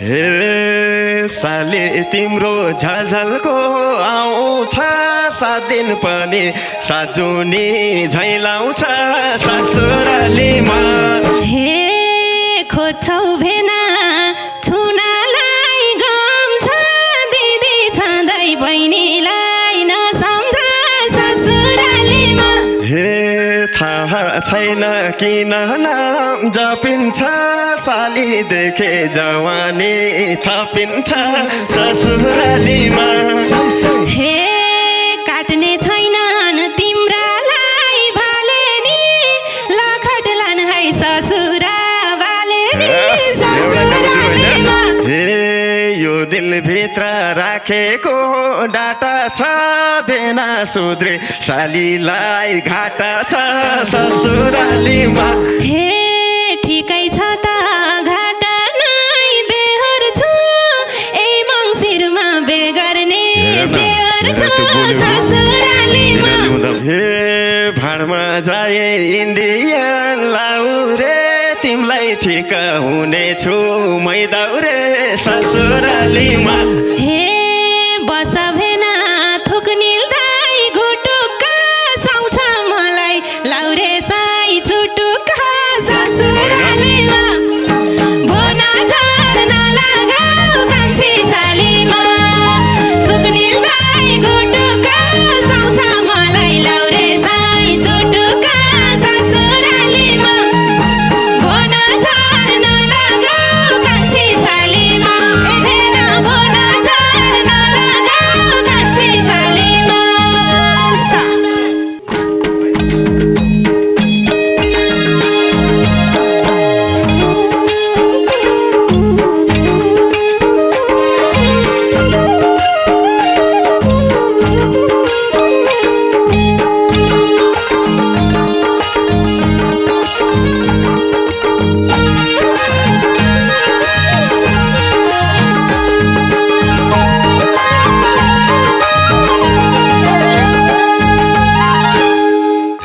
हे साली तिम्रो झलझलको आउँछ 7 दिन पनि साजुनी झैलाउँछ ससुरालीमा हे खोज्छौ भेना छुनालाई गम्छ दिदी छँदै बहिनीलाई नसम्झ ससुरालीमा हे थाहा छैन किन नाम जपिन्छ साली देखे जवानी थपिन्छ ससुरालीमा हे काट्ने छैनन् तिम्रालाई भाले नि लखटलान है ससुरा भाले नि ससुरालीमा हे यो दिलभित्र राखेको डाटा छ बेना सुध्रे सालीलाई घाटा छ ससुरालीमा हे ठिकै छ त घाटा नै बेहोर छु ए मङ्सिरमा बेगर्ने सेवर छु ससुरालीमा हे भाडमा जाए इन्डियन लाउ रे तिमलाई ठिक हुनेछु मै दाउरे ससुरालीमा हे बस भेना थुक निल्दै घुटुक्का साउँछ मलाई लाउरे साई चुटुक्का ससुरालीमा भोना झर नलगाऊ कान्छी सालीमा थुक निल्दै घुटुक्का साउँछ मलाई लाउरे साई चुटुक्का ससुरालीमा भोना झर नलगाऊ कान्छी सालीमा ए भेना भोना झर नलगाऊ कान्छी सालीमा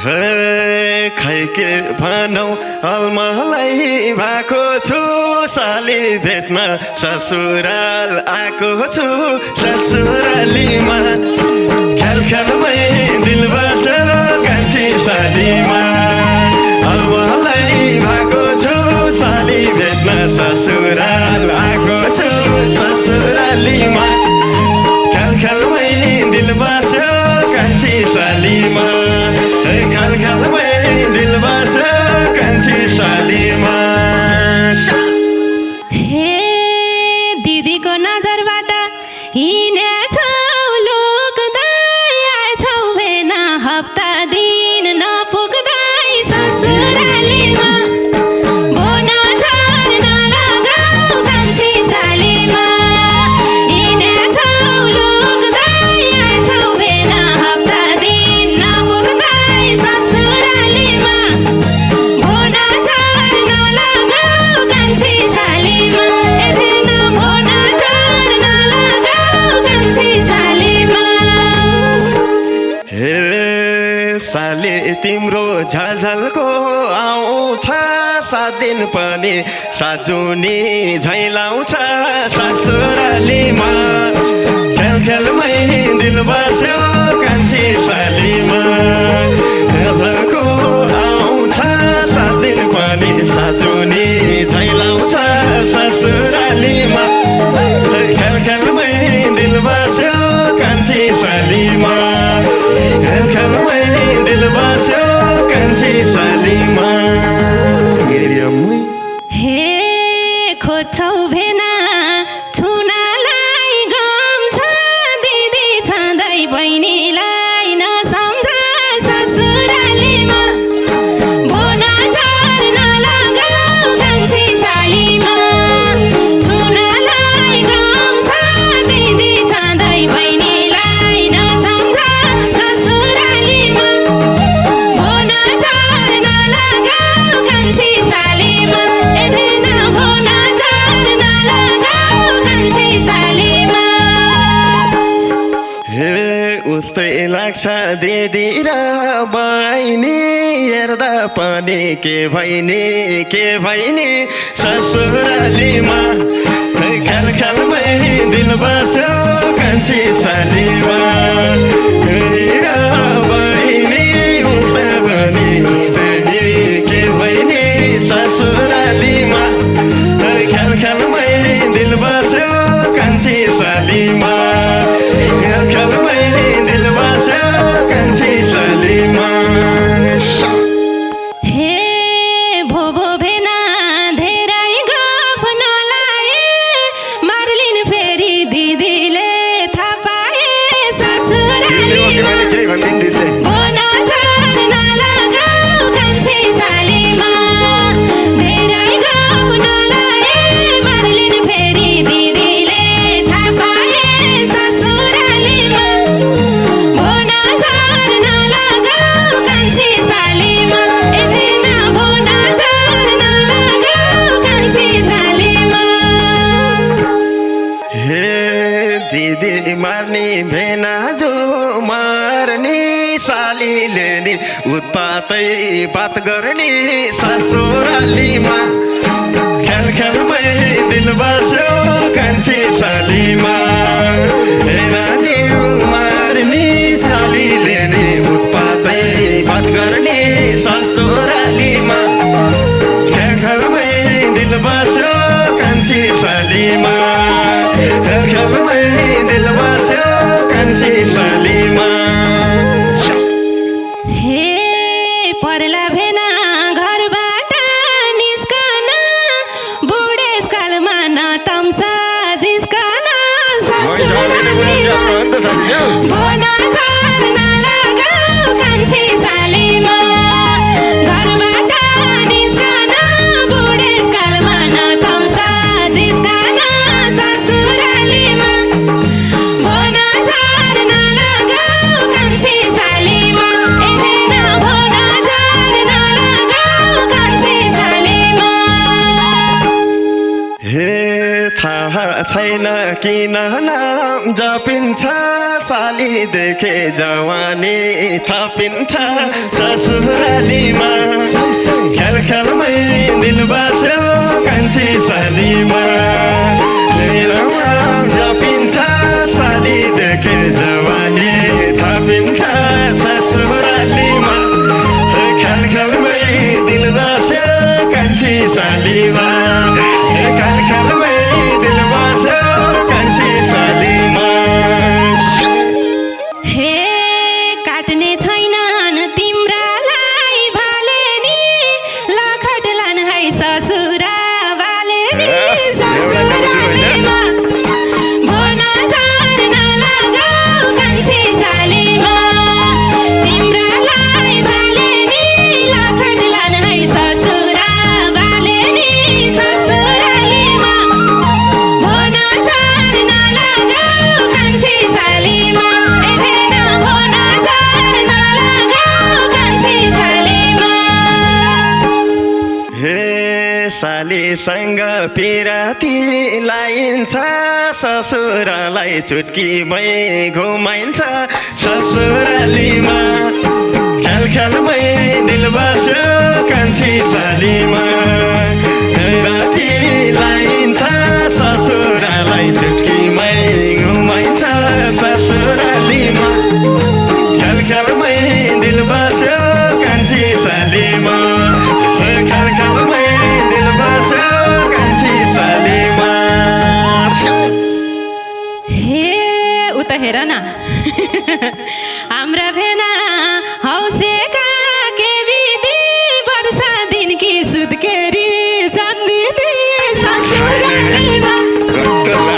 हे खै के भनौ अलमलाई भएको छु साली भेट्न ससुराल आएको छु ससुरालीमा ख्याल ख्यालमै दिल बस्यो कान्छी सालीमा अलमलाई भएको छु साली भेट्न ससुराल आएको छु ससुरालीमा ख्याल ख्यालमै दिल बस्यो कान्छी सालीमा ख्याल ख्यालमै दिल बस्यो कान्छी सालीमा हे दिदीको नजरबाट हिँडेछौ लुक्दै आएछौ भेना हप्ता दिन नपुग्दै ससुरालीमा भोना झर नलगाऊ कान्छी सालीमा हिँडेछौ लुक्दै आएछौ भेना हप्ता दिन नपुग्दै ससुरालीमा भोना झर नलगाऊ कान्छी सालीमा ए भेना भोना झर नलगाऊ कान्छी सालीमा हे साली तिम्रो झलझलको आउँछ 7 दिन पनि साजुनी झैलाउँछ ससुरालीमा ख्याल ख्यालमै दिल बस्यो कान्छी सालीमा झलझलको आउँछ 7 दिन पनि साजुनी झैलाउँछ ससुरालीमा ख्याल ख्यालमै दिल बस्यो कान्छी सालीमा ख्याल ख्यालमै दिल बस्यो कान्छी सालीमा हे खोज्छौ भेना छुनालाई गम्छ दिदी छँदै बहिनीलाई नसम्झ ससुरालीमा भोना झर नलगाऊ कान्छी सालीमा छुनालाई गम्छ दिदी छँदै बहिनीलाई नसम्झ ससुरालीमा भोना झर नलगाऊ कान्छी सालीमा ए भेना भोना झर नलगाऊ कान्छी सालीमा हे उस्तै लाग्छ दिदी र बहिनी हेर्दा पनि के भइनी ससुरालीमा कान्छी सालीमा र बहिनी उता पनि हुँदैन के बहिनी ससुरालीमा ख्याल ख्यालमै दिल बस्यो कान्छी सालीमा ख्याल ख्यालमै दिल बस्यो कान्छी सालीमा हे भोभो भेना धेरै गफ नलाए मार्लिन फेरि दिदीले थाहा पाए ससुरालीमा भन झर नलगाऊ कान्छी सालीमा धेरै गफ नलाए मार्लिन फेरि दिदीले थाहा पाए ससुरालीमा भन झर नलगाऊ कान्छी सालीमा ए भेना भन झर नलगाऊ कान्छी सालीमा हे दिदी मार्ने भेना जो मार्ने सालीले नि उत्पातै बात गर्ने ससुरालीमा ख्याल ख्यालमै दिल बस्यो कान्छी सालीमा भेना जो मार्ने सालीले नि उत्पातै बात गर्ने ससुरालीमा ख्याल ख्यालमै दिल बस्यो कान्छी सालीमा ख्याल ख्यालमै दिल बस्यो कान्छी सालीमा हे पर्ला भेना घरबाट निस्कन बुढेसकालमा नतम्सा जिस्कन ससुरालीमा भन झर नलगाऊ कान्छी सालीमा घरबाट निस्कन बुढेसकालमा नतम्सा जिस्कन ससुरालीमा भन झर नलगाऊ कान्छी सालीमा ए भेना भन झर नलगाऊ कान्छी सालीमा हे थाहा छैन किन नाम जपिन्छ साली देखे जवानी थपिन्छ ससुरालीमा ख्याल ख्यालमै दिल बस्यो कान्छी सालीमा नाम जपिन्छ साली देखे जवानी थपिन्छ ससुरालीमा ख्याल ख्यालमै दिल बस्यो कान्छी सालीमा ख्याल ख्यालमै दिल बस्यो कान्छी सालीमा हे काट्ने छैनन् तिम्रालाई भाले नि लखटलान है ससुरा भाले नि ससुरालीमा भन झर नलगाऊ कान्छी सालीमा तिम्रालाई भाले नि लखटलान है ससुरा भाले नि ससुरालीमा भन झर नलगाऊ कान्छी सालीमा ए भेना भन झर नलगाऊ कान्छी सालीमा हे सालीसँग पिराती लाइन्छ ससुरालाई चुटकीमै घुमाइन्छ ससुरालीमा ख्याल ख्यालमै दिल बस्यो कान्छी सालीमा राती लाइन्छ ससुरालाई चुटकीमै घुमाइन्छ ससुरालीमा ख्याल ख्यालमै दिल बस्यो कान्छी सालीमा ख्याल ख्यालमै दिल बस्यो कान्छी सालीमा हे उता हेर न हाम्रा भेना हौसेका के विधि वर्षा दिनकी सुत्केरी चन्दिदी ससुरालीमा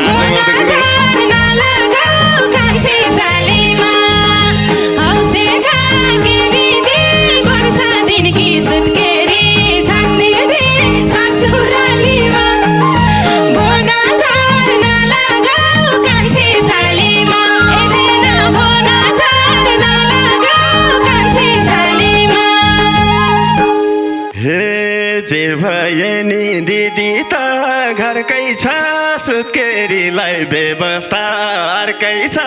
भन झर नलगाऊ कान्छी सालीमा हौसेका के विधि वर्षा दिनकी सुत्केरी चन्दिदी ससुरालीमा भन झर नलगाऊ कान्छी सालीमा ए भेना भन झर नलगाऊ कान्छी सालीमा हे जे भए नि दिदी त घरकै छ सुत्केरीलाई व्यवस्था अर्कै छ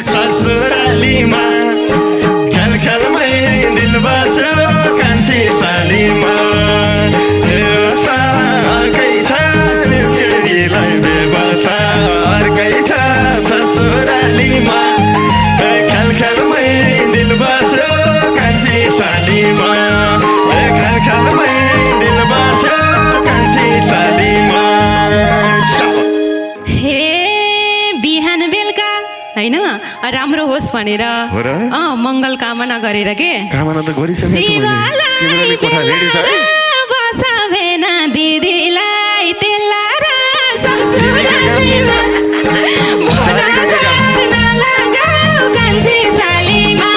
ससुरालीमा ख्याल ख्यालमै दिल बस्यो कान्छी सालीमा व्यवस्था अर्कै छ सुत्केरीलाई व्यवस्था अर्कै छ ससुराली होइन राम्रो होस् भनेर हो र? मङ्गल कामना गरेर के कामना त गरिसकेको छु मैले तिम्रो नि कोठा रेडी छ है बसावेन दिदीलाई तेला र ससुरालीमा नलगाऊ कान्छी सालीमा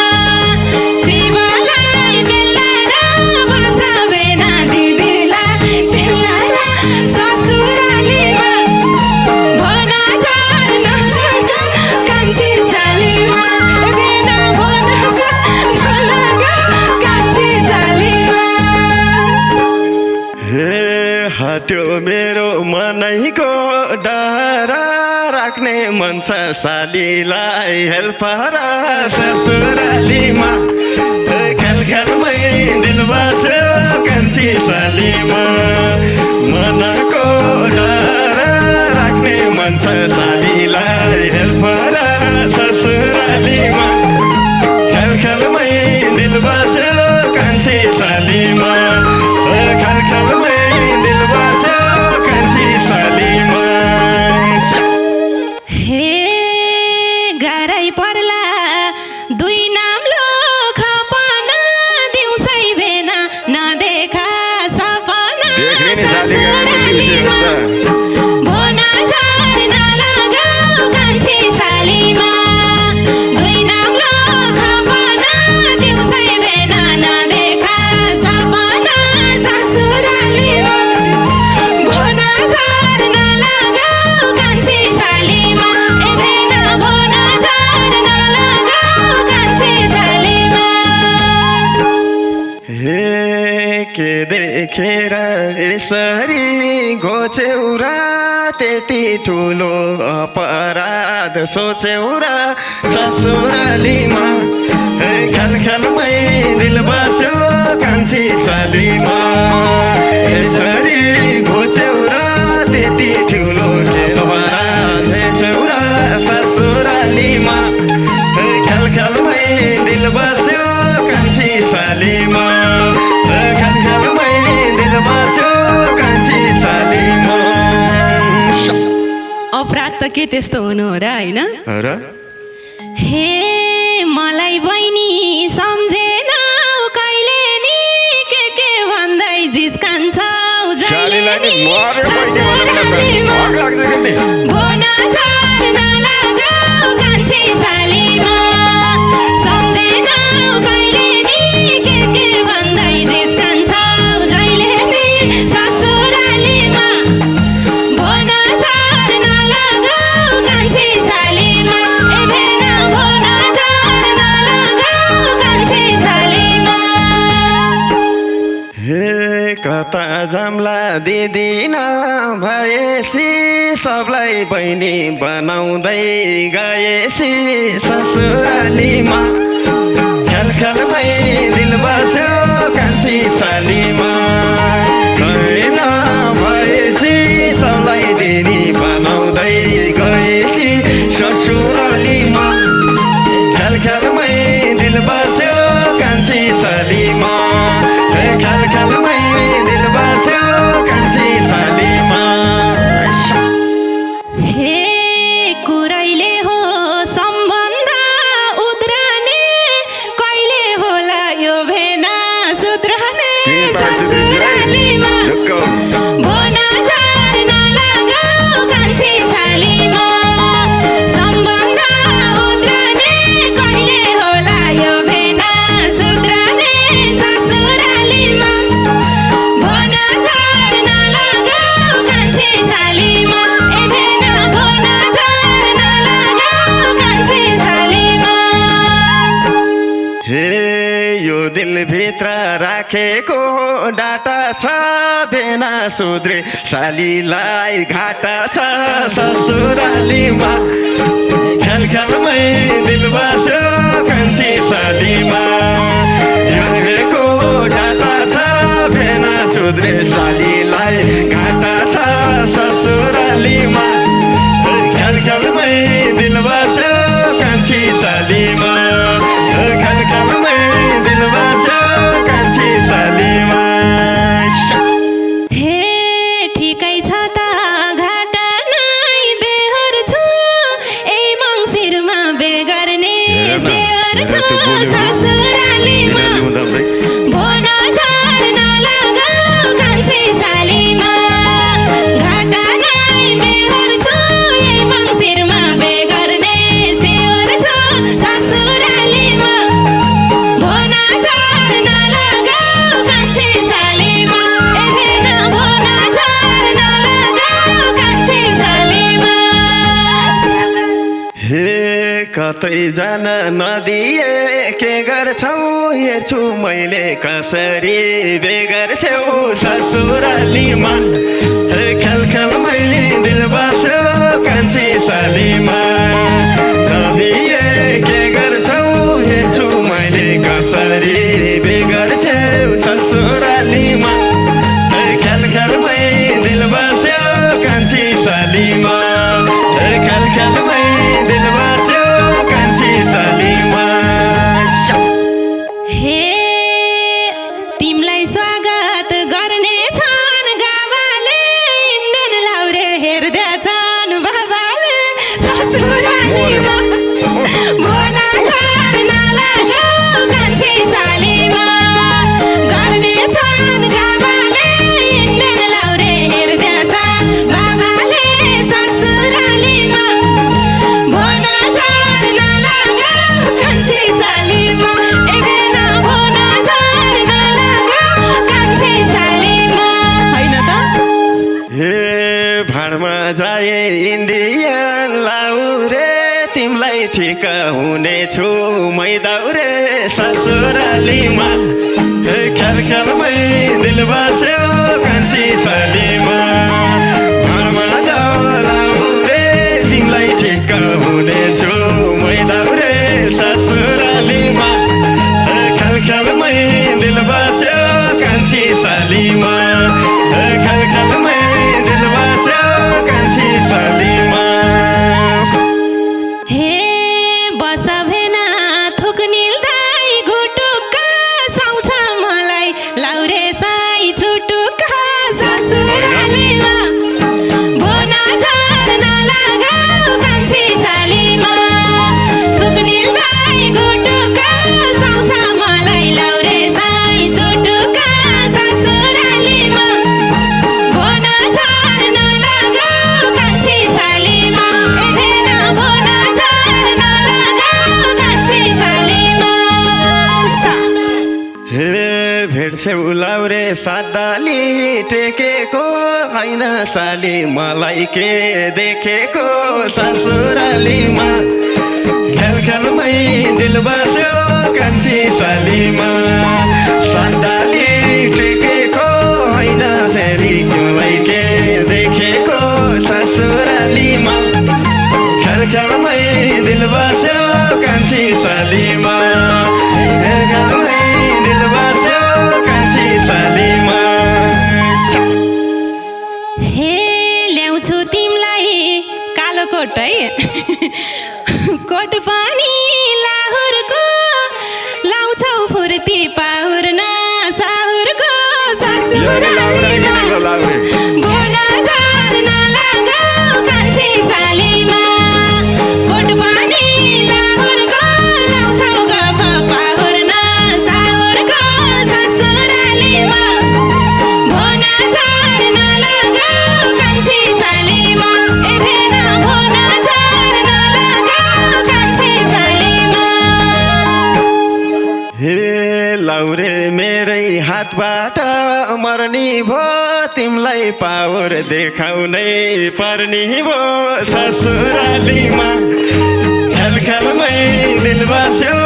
शिवलाई बेलाएर बसावेन दिदीलाई तेला र ससुरालीमा भन नलगाऊ कान्छी सालीमा बेना भन नलगाऊ कान्छी सालीमा हे हट्यो मेरो मनैको डरा राख्ने मन छ सालीलाई हेल्पर ससुरालीमा खेल खेलमै दिल बस्यो कान्छी सालीमा मनको डरा राख्ने मन छ सालीलाई हेल्पर ससुरालीमा खेल खेलमै दिल बस्यो कान्छी सालीमा खेल खेलमै दिल बस्यो कान्छी सालीमा हे गाह्रै पर्ला दुई नाम्लो खपना दिउँसै भेना नदेखा सपना देख्ने नि साली ससुरालीमा भन नलगाऊ कान्छी सालीमा दुई नाम्लो खपना दिउँसै भेना नदेखा सपना ससुरालीमा भन नलगाऊ कान्छी सालीमा ए भेना भन नलगाऊ कान्छी सालीमा हे के देखेर यसरी घोचेउरा त्यति ठुलो अपराध सोचेउरा ससुरालीमा खेल खेलमै दिल बस्यो कान्छी सालीमा यसरी घोचेउरा त्यति ठुलो अपराध सोचेउरा ससुरालीमा खेल खेलमै दिल बस्यो कान्छी सालीमा खेल खेलमै दिल बस्यो कान्छी सालीमा अपराध त के त्यस्तो हुनु हो र होइन र हे मलाई बहिनी सम्झेन कहिले नि के भन्दै जिस्कान्छौ सालीलाई नि मर्यो बहिनी भनेर भग लाग्दैन नि भन नलगाऊ कान्छी सालीमा सम्झेन कहिले नि के भन्दै जिस्कान्छौ जहिले नि ससुरालीमा भन नलगाऊ कान्छी सालीमा ए भेना भन नलगाऊ कान्छी सालीमा हे कता जाम्ला दिदिन भएपछि सबलाई बहिनी बनाउँदै गएपछि ससुरालीमा खेल खेलमै दिल बस्यो कान्छी सालीमा गएन भएपछि सबलाई दिदी बनाउँदै गएपछि ससुरालीमा खेल खेलमै दिल बस्यो कान्छी सालीमा खेल खेलमै दिल बस्यो कान्छी सालीमा हे कुरैले हो सम्बन्ध उद्रने कहिले होला यो भेना सुध्रने ससुरालीमा भन नलगाऊ कान्छी सालीमा सम्बन्ध उद्रने कहिले होला यो भेना सुध्रने ससुरालीमा भन नलगाऊ कान्छी सालीमा ए भेना भन नलगाऊ कान्छी सालीमा हे यो दिलभित्र राखेको डाटा छ बेना सुध्रे सालीलाई घाटा छ ससुरालीमा खेल खेलमै दिल बस्यो कान्छी सालीमा यो डाटा छ बेना सुध्रे सालीलाई घाटा छ ससुरालीमा खेल खेलमै दिल बस्यो कान्छी सालीमा खेल खेलमै दिल बस्यो कान्छी सालीमा हे ठिकै छ त घाटा नै बेहोर छु ए मङ्सिरमा कतै जान नदिए के गर्छौ हेर्छु मैले कसरी बेगर्छौ ससुरालीमा खेल खेल मैले दिल बाँच्यो कान्छी सालीमा नदिए के गर्छौ हेर्छु मैले कसरी बेगर्छौ ससुरालीमा खेल खेल मैले दिल बाँच्यो कान्छी सालीमा खेल खेल मैले दिल बाँच्यो कान्छी सालीमा हे तिमलाई स्वागत गर्ने छन् गावाले इन्डन लाउरे हेर्दा छन् बाबाले ससुरालीमा भोना झर्न लाग्यो कान्छी सालीमा गर्ने छन् गावाले इन्डन लाउरे हेर्दा छन् बाबाले ससुरालीमा भोना झर्न लाग्यो कान्छी सालीमा एकना भोना झर्न लाग्यो कान्छी सालीमा हैन त हे भाडमा जाए इन्डियन लाउरे तिमलाई ठिक हुनेछु मै दाउरे ससुरालीमा खेल खेलमै दिल बाँच्यो कान्छी सालीमा भाडमा जाऊ लाउरे तिमलाई ठिक हुनेछु मै दाउरे ससुरालीमा खेल खेलमै दिल बाँच्यो कान्छी सालीमा खेल खेलमै दिल बाँच्यो कान्छी सालीमा हे बस भेना थुक निल्दै घुटुक्का साउँछ मलाई लाउरे साई चुटुक्का ससुरालीमा भोना झर्न लाग्यो कान्छी सालीमा थुक निल्दै घुटुक्का साउँछ मलाई लाउरे साई चुटुक्का ससुरालीमा भोना झर्न लाग्यो कान्छी सालीमा भेना भोना झर्न लाग्यो कान्छी सालीमा हे भेट्छौ लाउरे सादाली टेकेको होइन साली मलाई के देखेको ससुरालीमा खेल खेलमै दिल बाँच्यो कान्छी सालीमा सादाली टेकेको होइन साली मलाई के देखेको ससुरालीमा खेल खेलमै दिल बाँच्यो कान्छी सालीमा खेल खेलमै दिल बाँच्यो कान्छी सालीमा हे ल्याउँछु तिमीलाई कालो कोट है कोट पनि लाहुरको लाउँछौ फुर्ती पाहुर्न साहुरको ससुरालीमा भोना झर्न लाग्यो कान्छी सालीमा कोट पनि लाहुरको लाउँछौ गफ पाहुर्न साहुरको ससुरालीमा भोना झर्न लाग्यो कान्छी सालीमा भेना भोना झर्न लाग्यो कान्छी सालीमा हे लाउरे मेरै हातबाट मर्नी भो तिमलाई पावर देखाउनै पर्ने भो ससुरालीमा खेल खेलमै दिल बाँच्यो